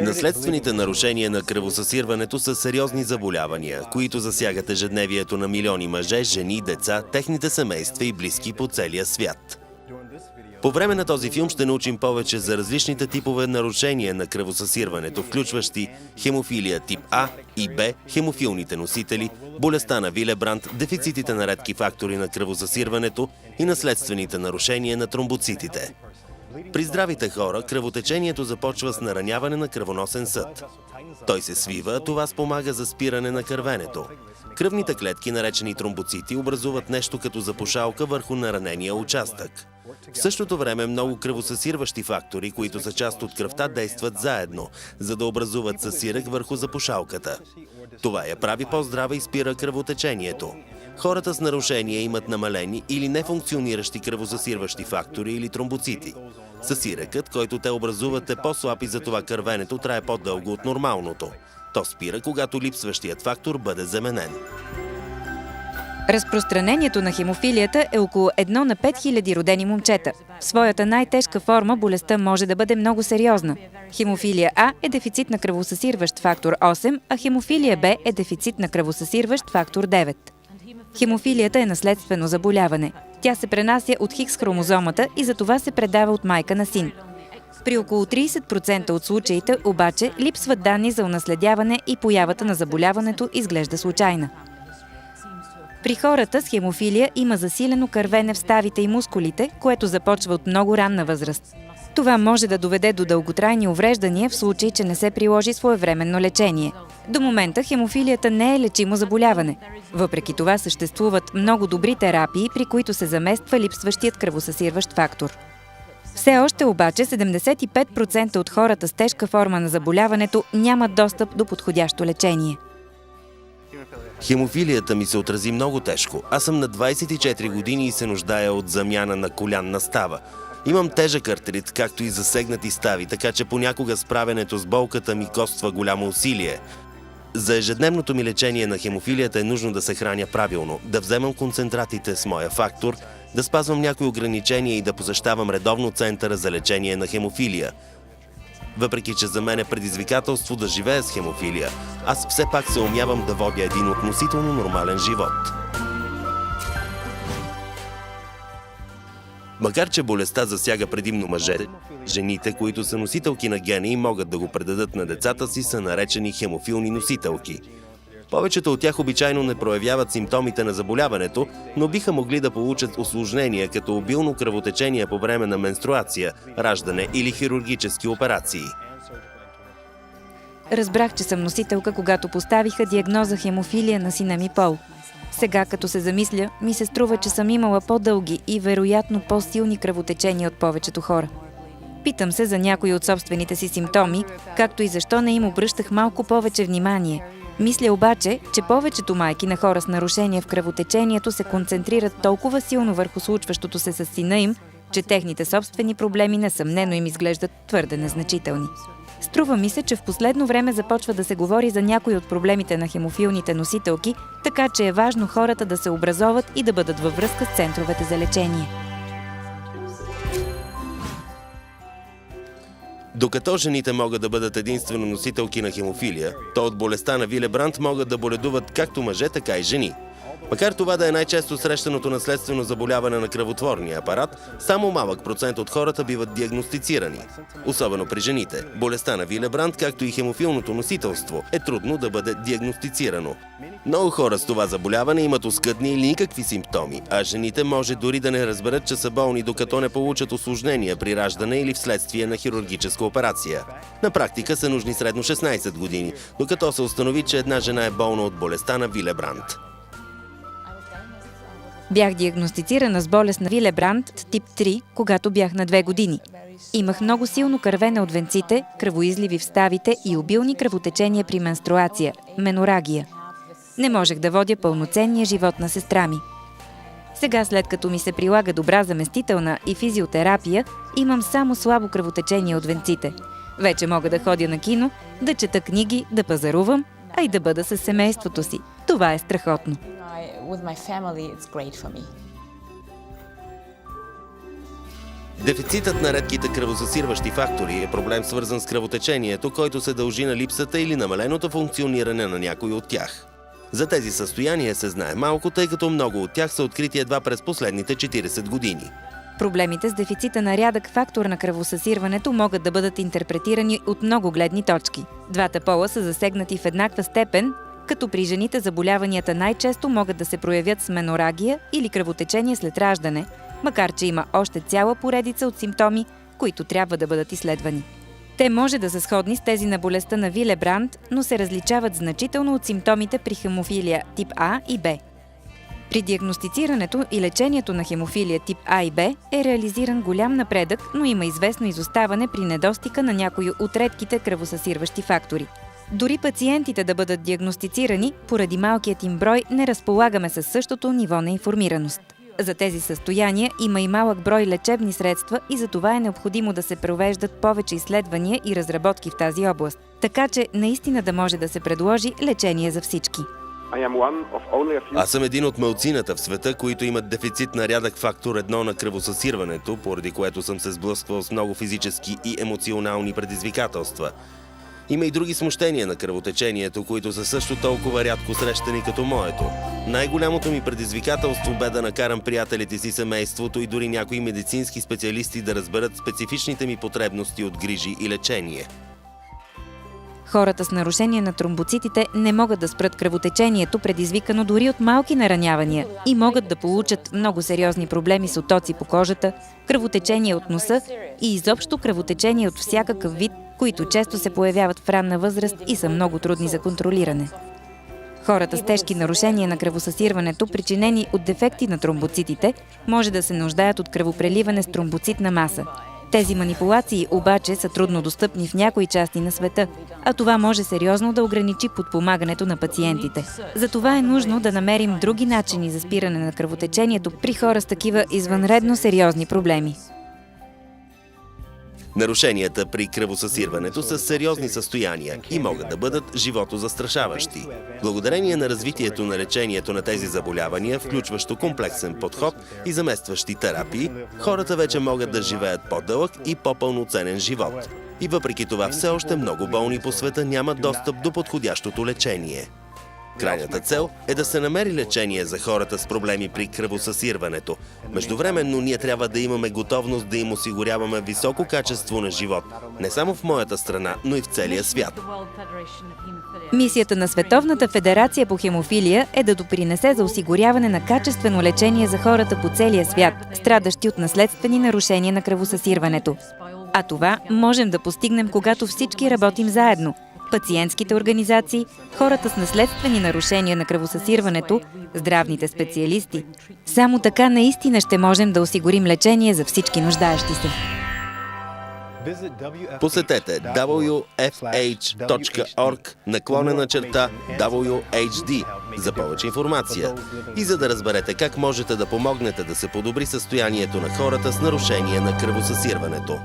Наследствените нарушения на кръвосъсирването са сериозни заболявания, които засягат ежедневието на милиони мъже, жени, деца, техните семейства и близки по целия свят. По време на този филм ще научим повече за различните типове нарушения на кръвосъсирването, включващи хемофилия тип А и Б, хемофилните носители, болестта на Вилебранд, дефицитите на редки фактори на кръвосъсирването и наследствените нарушения на тромбоцитите. При здравите хора кръвотечението започва с нараняване на кръвоносен съд. Той се свива, а това спомага за спиране на кървенето. Кръвните клетки, наречени тромбоцити, образуват нещо като запушалка върху наранения участък. В същото време много кръвосъсирващи фактори, които са част от кръвта, действат заедно, за да образуват съсирък върху запушалката. Това я прави по-здрава и спира кръвотечението. Хората с нарушения имат намалени или нефункциониращи кръвосъсирващи фактори или тромбоцити. Съсиръкът, който те образуват, е по-слаб и затова кървенето трае по-дълго от нормалното. То спира, когато липсващият фактор бъде заменен. Разпространението на хемофилията е около 1 на 5000 родени момчета. В своята най-тежка форма болестта може да бъде много сериозна. Хемофилия А е дефицит на кръвосъсирващ фактор 8, а хемофилия Б е дефицит на кръвосъсирващ фактор 9. Хемофилията е наследствено заболяване. Тя се пренася от Хикс хромозомата и затова се предава от майка на син. При около 30% от случаите обаче липсват данни за унаследяване и появата на заболяването изглежда случайна. При хората с хемофилия има засилено кървене в ставите и мускулите, което започва от много ранна възраст. Това може да доведе до дълготрайни увреждания в случай, че не се приложи своевременно лечение. До момента хемофилията не е лечимо заболяване. Въпреки това съществуват много добри терапии, при които се замества липсващият кръвосъсирващ фактор. Все още обаче 75% от хората с тежка форма на заболяването нямат достъп до подходящо лечение. Хемофилията ми се отрази много тежко. Аз съм на 24 години и се нуждая от замяна на колянна става. Имам тежък артрит, както и засегнати стави, така че понякога справянето с болката ми коства голямо усилие. За ежедневното ми лечение на хемофилията е нужно да се храня правилно, да вземам концентратите с моя фактор, да спазвам някои ограничения и да посещавам редовно центъра за лечение на хемофилия. Въпреки че за мен е предизвикателство да живея с хемофилия, аз все пак се умявам да водя един относително нормален живот. Макар че болестта засяга предимно мъжете, жените, които са носителки на гена и могат да го предадат на децата си, са наречени хемофилни носителки. Повечето от тях обичайно не проявяват симптомите на заболяването, но биха могли да получат усложнения, като обилно кръвотечение по време на менструация, раждане или хирургически операции. Разбрах, че съм носителка, когато поставиха диагноза хемофилия на сина ми Пол. Сега, като се замисля, ми се струва, че съм имала по-дълги и вероятно по-силни кръвотечения от повечето хора. Питам се за някои от собствените си симптоми, както и защо не им обръщах малко повече внимание. Мисля обаче, че повечето майки на хора с нарушения в кръвотечението се концентрират толкова силно върху случващото се с сина им, че техните собствени проблеми несъмнено им изглеждат твърде незначителни. Струва ми се, че в последно време започва да се говори за някои от проблемите на хемофилните носителки, така че е важно хората да се образоват и да бъдат във връзка с центровете за лечение. Докато жените могат да бъдат единствено носителки на хемофилия, то от болестта на Вилебранд могат да боледуват както мъже, така и жени. Макар това да е най-често срещаното наследствено заболяване на кръвотворния апарат, само малък процент от хората биват диагностицирани. Особено при жените. Болестта на Вилебранд, както и хемофилното носителство, е трудно да бъде диагностицирано. Много хора с това заболяване имат оскъдни или никакви симптоми, а жените може дори да не разберат, че са болни, докато не получат усложнения при раждане или вследствие на хирургическа операция. На практика са нужни средно 16 години, докато се установи, че една жена е болна от болестта на Вилебранд. Бях диагностицирана с болест на Вилебранд тип 3, когато бях на 2 години. Имах много силно кървене от венците, кръвоизливи в ставите и обилни кръвотечения при менструация – менорагия. Не можех да водя пълноценния живот на сестра ми. Сега, след като ми се прилага добра заместителна и физиотерапия, имам само слабо кръвотечение от венците. Вече мога да ходя на кино, да чета книги, да пазарувам, а и да бъда със семейството си. Това е страхотно. With my family, it's great for me. Дефицитът на редките кръвозасирващи фактори е проблем, свързан с кръвотечението, който се дължи на липсата или намаленото функциониране на някой от тях. За тези състояния се знае малко, тъй като много от тях са открити едва през последните 40 години. Проблемите с дефицита на рядък фактор на кръвосъсирването могат да бъдат интерпретирани от много гледни точки. Двата пола са засегнати в еднаква степен, като при жените заболяванията най-често могат да се проявят с менорагия или кръвотечение след раждане, макар че има още цяла поредица от симптоми, които трябва да бъдат изследвани. Те може да са сходни с тези на болестта на Вилебранд, но се различават значително от симптомите при хемофилия тип А и Б. При диагностицирането и лечението на хемофилия тип А и Б е реализиран голям напредък, но има известно изоставане при недостига на някои от редките кръвосъсирващи фактори. Дори пациентите да бъдат диагностицирани, поради малкият им брой не разполагаме със същото ниво на информираност. За тези състояния има и малък брой лечебни средства и за това е необходимо да се провеждат повече изследвания и разработки в тази област, така че наистина да може да се предложи лечение за всички. Аз съм един от малцината в света, които имат дефицит на рядък фактор 1 на кръвосъсирването, поради което съм се сблъсквал с много физически и емоционални предизвикателства. Има и други смущения на кръвотечението, които са също толкова рядко срещани като моето. Най-голямото ми предизвикателство бе да накарам приятелите си, семейството и дори някои медицински специалисти да разберат специфичните ми потребности от грижи и лечение. Хората с нарушение на тромбоцитите не могат да спрат кръвотечението, предизвикано дори от малки наранявания, и могат да получат много сериозни проблеми с оттоци по кожата, кръвотечение от носа и изобщо кръвотечение от всякакъв вид, които често се появяват в ранна възраст и са много трудни за контролиране. Хората с тежки нарушения на кръвосъсирването, причинени от дефекти на тромбоцитите, може да се нуждаят от кръвопреливане с тромбоцитна маса. Тези манипулации обаче са трудно достъпни в някои части на света, а това може сериозно да ограничи подпомагането на пациентите. Затова е нужно да намерим други начини за спиране на кръвотечението при хора с такива извънредно сериозни проблеми. Нарушенията при кръвосъсирването са сериозни състояния и могат да бъдат животозастрашаващи. Благодарение на развитието на лечението на тези заболявания, включващо комплексен подход и заместващи терапии, хората вече могат да живеят по-дълъг и по-пълноценен живот. И въпреки това все още много болни по света нямат достъп до подходящото лечение. Крайната цел е да се намери лечение за хората с проблеми при кръвосъсирването. Междувременно ние трябва да имаме готовност да им осигуряваме високо качество на живот, не само в моята страна, но и в целия свят. Мисията на Световната федерация по хемофилия е да допринесе за осигуряване на качествено лечение за хората по целия свят, страдащи от наследствени нарушения на кръвосъсирването. А това можем да постигнем, когато всички работим заедно. Пациентските организации, хората с наследствени нарушения на кръвосъсирването, здравните специалисти. Само така наистина ще можем да осигурим лечение за всички нуждаещи се. Посетете wfh.org/WHD за повече информация и за да разберете как можете да помогнете да се подобри състоянието на хората с нарушение на кръвосъсирването.